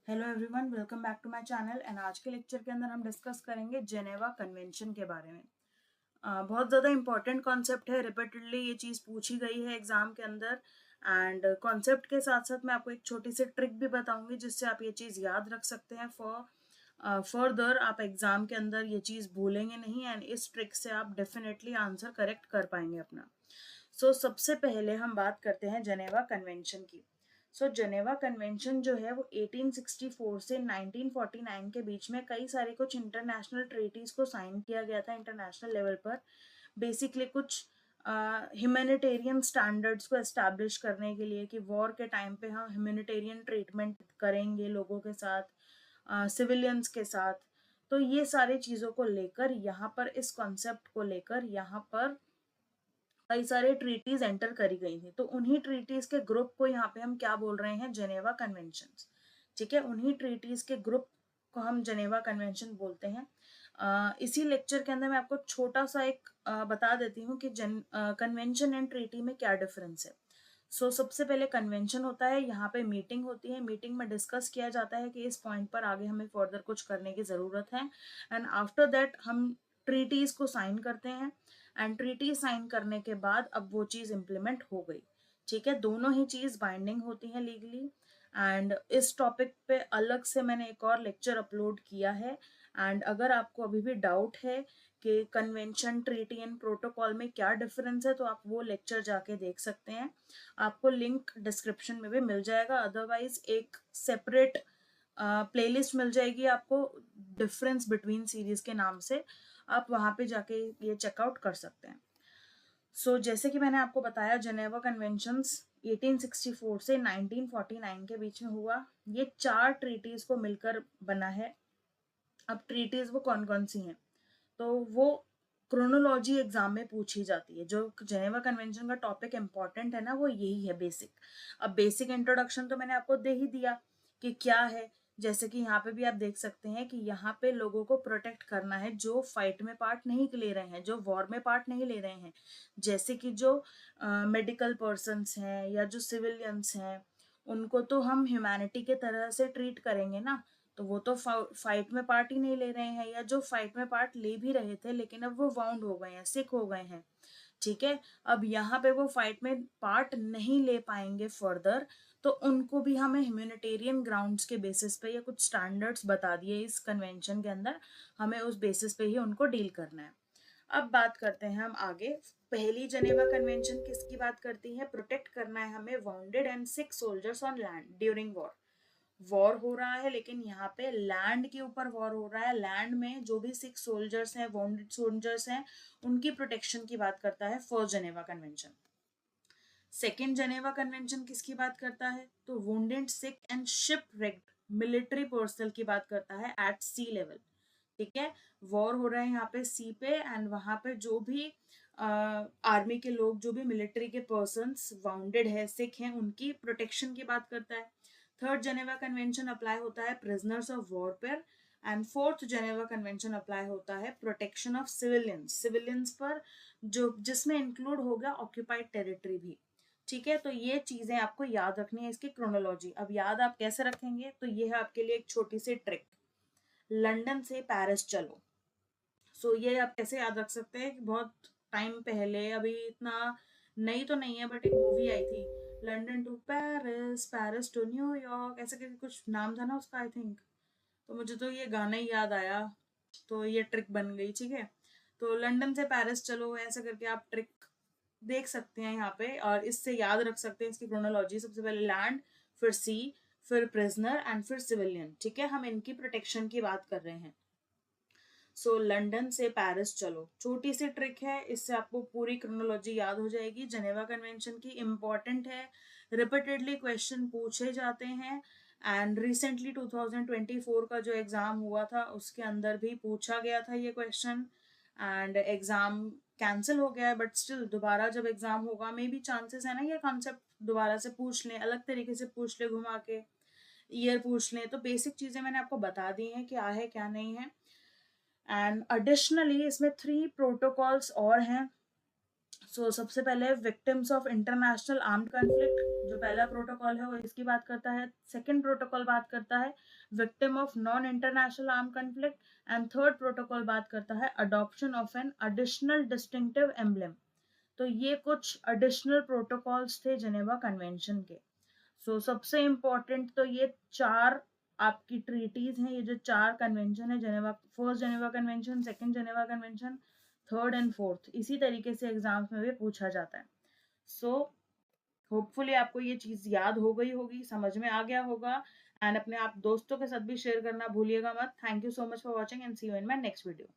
Hello everyone, welcome back to my channel. And आज के lecture के अंदर हम डिस्कस करेंगे जेनेवा कन्वेंशन के बारे में। बहुत ज़्यादा इंपॉर्टेंट कॉन्सेप्ट है, रिपीटेडली ये चीज़ पूछी गई है एग्जाम के अंदर। एंड कॉन्सेप्ट के साथ साथ मैं आपको एक छोटी सी ट्रिक भी बताऊंगी जिससे आप ये चीज़ याद रख सकते हैं फॉर फर्दर। आप एग्जाम के अंदर ये चीज़ भूलेंगे नहीं एंड इस ट्रिक से आप डेफिनेटली आंसर करेक्ट कर पाएंगे अपना। सबसे पहले हम बात करते हैं जेनेवा कन्वेंशन की। जेनेवा कन्वेंशन जो है वो 1864 से 1949 के बीच में कई सारे कुछ इंटरनेशनल ट्रीटीज को साइन किया गया था इंटरनेशनल लेवल पर। बेसिकली कुछ ह्यूमैनिटेरियन स्टैंडर्ड्स को एस्टैब्लिश करने के लिए कि वॉर के टाइम पे हम ह्यूमैनिटेरियन ट्रीटमेंट करेंगे लोगों के साथ, सिविलियंस के साथ। तो ये सारी चीज़ों को लेकर यहाँ पर इस कॉन्सेप्ट को लेकर यहाँ पर कई सारे ट्रीटीज एंटर करी गई थी। तो उन्हीं ट्रीटीज के ग्रुप को यहाँ पे हम क्या बोल रहे हैं, जेनेवा कन्वेंशन। ठीक है, उन्हीं ट्रीटीज के ग्रुप को हम जेनेवा कन्वेंशन बोलते हैं। इसी लेक्चर के अंदर मैं आपको छोटा सा एक बता देती हूँ कि कन्वेंशन एंड ट्रीटी में क्या डिफरेंस है। सबसे पहले कन्वेंशन होता है, यहाँ पे मीटिंग होती है, मीटिंग में डिस्कस किया जाता है कि इस पॉइंट पर आगे हमें फर्दर कुछ करने की ज़रूरत है। एंड आफ्टर दैट हम ट्रीटीज को साइन करते हैं। एंड ट्रीटी साइन करने के बाद अब वो चीज़ इम्प्लीमेंट हो गई। ठीक है, दोनों ही चीज़ बाइंडिंग होती है लीगली। एंड इस टॉपिक पे अलग से मैंने एक और लेक्चर अपलोड किया है। एंड अगर आपको अभी भी डाउट है कि कन्वेंशन, ट्रीटी एंड प्रोटोकॉल में क्या डिफरेंस है तो आप वो लेक्चर जाके देख सकते हैं। आपको लिंक डिस्क्रिप्शन में भी मिल जाएगा, अदरवाइज एक सेपरेट प्लेलिस्ट मिल जाएगी आपको डिफरेंस बिटवीन सीरीज के नाम से। आप वहां पे जाके ये चेकआउट कर सकते हैं। जैसे कि मैंने आपको बताया, जेनेवा कन्वेंशंस 1864 से 1949 के बीच में हुआ। ये 4 ट्रीटीज को मिलकर बना है। अब ट्रीटीज वो कौन कौन सी हैं, तो वो क्रोनोलॉजी एग्जाम में पूछी जाती है। जो जेनेवा कन्वेंशन का टॉपिक इंपॉर्टेंट है ना, वो यही है बेसिक। अब बेसिक इंट्रोडक्शन तो मैंने आपको दे ही दिया कि क्या है। जैसे कि यहाँ पे भी आप देख सकते हैं कि यहाँ पे लोगों को प्रोटेक्ट करना है जो फाइट में पार्ट नहीं ले रहे हैं, जो वॉर में पार्ट नहीं ले रहे हैं। जैसे कि जो मेडिकल पर्सन्स हैं या जो सिविलियंस हैं, उनको तो हम ह्यूमैनिटी के तरह से ट्रीट करेंगे ना। तो वो तो फाइट में पार्ट ही नहीं ले रहे हैं, या जो फाइट में पार्ट ले भी रहे थे लेकिन अब वो वाउंड हो गए हैं, सिक हो गए हैं। ठीक है, अब यहाँ पे वो फाइट में पार्ट नहीं ले पाएंगे फर्दर, तो उनको भी हमें ह्यूमैनिटेरियन ग्राउंड्स के बेसिस पे या कुछ स्टैंडर्ड्स बता दिए इस कन्वेंशन के अंदर, हमें उस बेसिस पे ही उनको डील करना है। अब बात करते हैं हम आगे। पहली जेनेवा कन्वेंशन किसकी बात करती है, प्रोटेक्ट करना है हमें bounded and sick soldiers on land during war. War हो रहा है लेकिन यहाँ पे लैंड के ऊपर वॉर हो रहा है। लैंड में जो भी सिक सोल्जर्स हैं, वाउंडेड सोल्जर्स हैं, उनकी प्रोटेक्शन की बात करता है first Geneva convention. Second Geneva convention किसकी बात करता है, तो wounded, sick and ship raked military personnel की बात करता है एट सी लेवल। ठीक है, वॉर हो रहा है यहाँ पे सी पे, एंड वहां पे जो भी आर्मी के लोग, जो भी मिलिट्री के पर्सन्स वाउंडेड है, सिक हैं, उनकी प्रोटेक्शन की बात करता है। थर्ड जेनेवा कन्वेंशन अप्लाई होता है प्रिजनर्स ऑफ वॉर पर। And fourth Geneva convention apply होता है प्रोटेक्शन ऑफ सिविलियंस, सिविलियंस पर, जो जिसमें इंक्लूड हो गया ऑक्यूपाइड टेरिटरी भी। ठीक है, तो ये चीजें आपको याद रखनी है, इसकी क्रोनोलॉजी। अब याद आप कैसे रखेंगे, तो ये है आपके लिए एक छोटी सी ट्रिक। लंदन से पेरिस चलो। ये आप कैसे याद रख सकते हैं कि बहुत टाइम पहले, अभी इतना नई तो नहीं है बट एक मूवी आई थी, London to Paris, Paris to New York, ऐसे करके कुछ नाम था ना उसका आई थिंक। तो मुझे तो ये गाना ही याद आया, तो ये ट्रिक बन गई। ठीक है, तो लंदन से पेरिस चलो, ऐसे करके आप ट्रिक देख सकते हैं यहाँ पे, और इससे याद रख सकते हैं इसकी क्रोनोलॉजी। सबसे पहले लैंड, फिर सी, फिर प्रिजनर एंड फिर सिविलियन। ठीक है, हम इनकी प्रोटेक्शन की बात कर रहे हैं। लंदन से पेरिस चलो, छोटी सी ट्रिक है, इससे आपको पूरी क्रोनोलॉजी याद हो जाएगी। जेनेवा कन्वेंशन की इम्पोर्टेंट है, रिपीटेडली क्वेश्चन पूछे जाते हैं। एंड रिसेंटली 2024 का जो एग्जाम हुआ था उसके अंदर भी पूछा गया था ये क्वेश्चन। एंड एग्जाम कैंसिल हो गया है, बट स्टिल दोबारा जब एग्जाम होगा मे बी चांसेस है ना ये कॉन्सेप्ट दोबारा से पूछ लें, अलग तरीके से पूछ ले, घुमा के ईयर पूछ लें। तो बेसिक चीजें मैंने आपको बता दी हैं क्या है क्या नहीं है। एंड एडिशनली इसमें 3 प्रोटोकॉल्स और हैं सबसे पहले victims of international armed conflict, जो पहला प्रोटोकॉल है वो इसकी बात करता है। सेकंड प्रोटोकॉल बात करता है victim of non international armed conflict, and third protocol बात करता है adoption of an additional distinctive emblem. तो ये कुछ एडिशनल प्रोटोकॉल्स थे जेनेवा कन्वेंशन के। सबसे इम्पोर्टेंट तो ये चार आपकी ट्रीटीज हैं, ये जो चार कन्वेंशन है, Geneva first Geneva convention, second Geneva convention, third and fourth, इसी तरीके से एग्जाम्स में भी पूछा जाता है। सो होपफुली आपको ये चीज याद हो गई होगी, समझ में आ गया होगा, एंड अपने आप दोस्तों के साथ भी शेयर करना भूलिएगा मत। Thank you so much for watching and see you in my next video.